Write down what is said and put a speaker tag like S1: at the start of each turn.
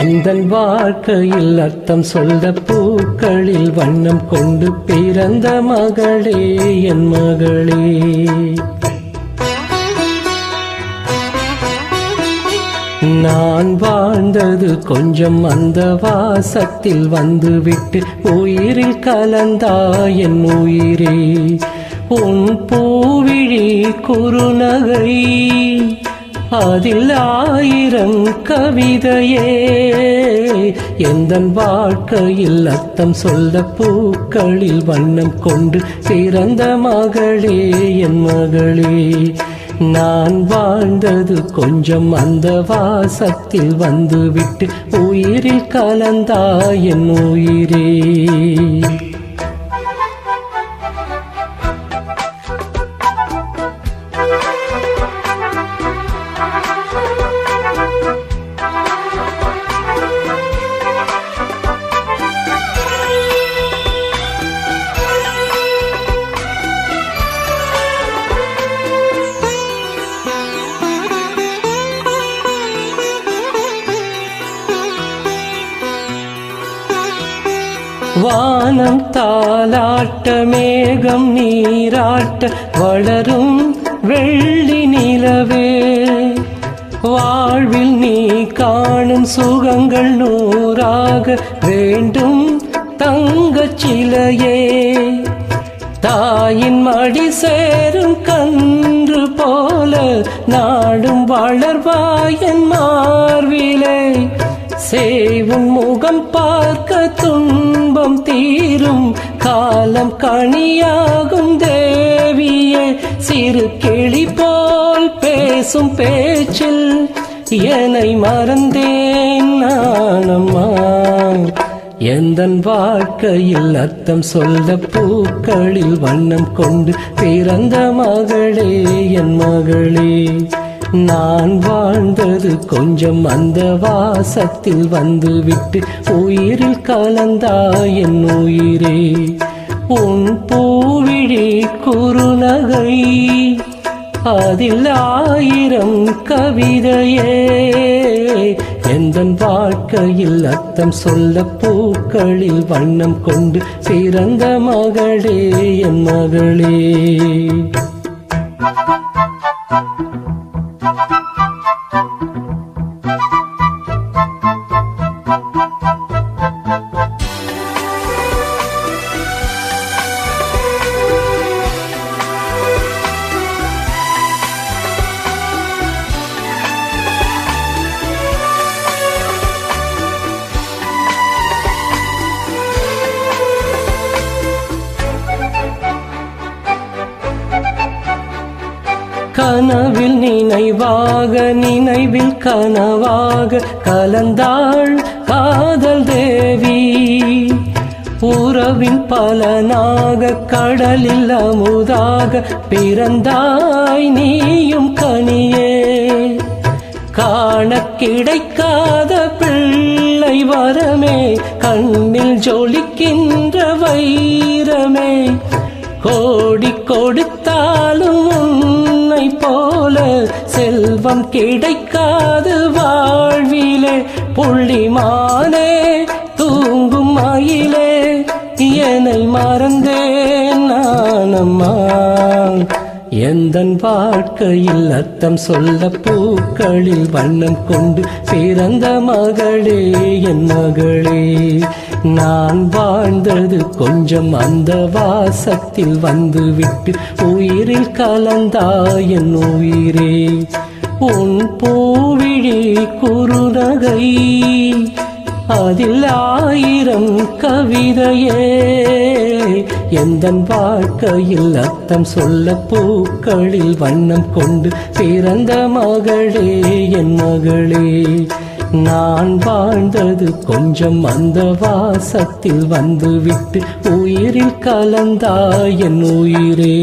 S1: எந்தன் வாழ்க்கையில் அர்த்தம் சொல்ல பூக்களில் வண்ணம் கொண்டு பிறந்த மகளே என் மகளே. நான் வாழ்ந்தது கொஞ்சம் அந்த வாசத்தில் வந்துவிட்டு உயிரில் கலந்தா என் உயிரே. உன் பூவிழி குறுநகை அதில் 1000 கவிதையே. எந்தன் வாழ்க்கையில் அர்த்தம் சொல்ல பூக்களில் வண்ணம் கொண்டு பிறந்த மகளே என் மகளே. நான் வாழ்ந்தது கொஞ்சம் அந்த வாசத்தில் வந்துவிட்டு உயிரில் கலந்தா என் உயிரே. வானம் தாலாட்ட மேகம் நீராட்ட வளரும் வெள்ளி நிலவே. வாழ்வில் நீ காணும் சுகங்கள் 100ஆக வேண்டும் தங்கச் சிலையே. தாயின் மடி சேரும் கன்று போல நாடும் வளர்வாயன் மார்பிலே. சேவும் முகம் பார்க்க துன்பம் தீரும் காலம் கனியாகும் தேவியே. சிறு கிளி போல் பேசும் பேச்சில் என்னை மறந்தேன் நானம்மா. எந்தன் வாழ்க்கையில் அர்த்தம் சொல்ல பூக்களில் வண்ணம் கொண்டு பிறந்த மகளே என் மகளே. நான் வாழ்ந்தது கொஞ்சம் அந்த வாசத்தில் வந்துவிட்டு உயிரில் கலந்தா என் உயிரே. உன் பூவிழி குறுநகை அதில் 1000 கவிதையே. எந்தன் வாழ்க்கையில் அர்த்தம் சொல்ல பூக்களில் வண்ணம் கொண்டு பிறந்த மகளே என் மகளே. கனவில் நினைவாக நினைவில் கனவாக கலந்தாள் காதல் தேவி. உறவின் பலனாக கடலில் அமுதாக பிறந்தாய் நீயும் கனியே. காண கிடைக்காத பிள்ளை வரமே கண்ணில் ஜொலிக்கின்ற வைரமே. கோடி கொடுத்தாலும் உன்னை போல செல்வம் கிடைக்காது வாழ்விலே. புள்ளிமானே தூங்கும் மயிலே என்னை மறந்தேன் நானம்மா. எந்தன் வாழ்க்கையில் அர்த்தம் சொல்ல பூக்களில் வண்ணம் கொண்டு பிறந்த மகளே என் மகளே. நான் வாழ்ந்தது கொஞ்சம் அந்த வாசத்தில் வந்துவிட்டு உயிரில் கலந்தா என் உயிரே. உன் பூவிழி குறுநகை அதில் 1000 கவிதையே. எந்தன் வாழ்க்கையில் அர்த்தம் சொல்ல பூக்களில் வண்ணம் கொண்டு பிறந்த மகளே என் மகளே. நான் வாழ்ந்தது கொஞ்சம் அந்த வாசத்தில் வந்துவிட்டு உயிரில் கலந்தா என் உயிரே.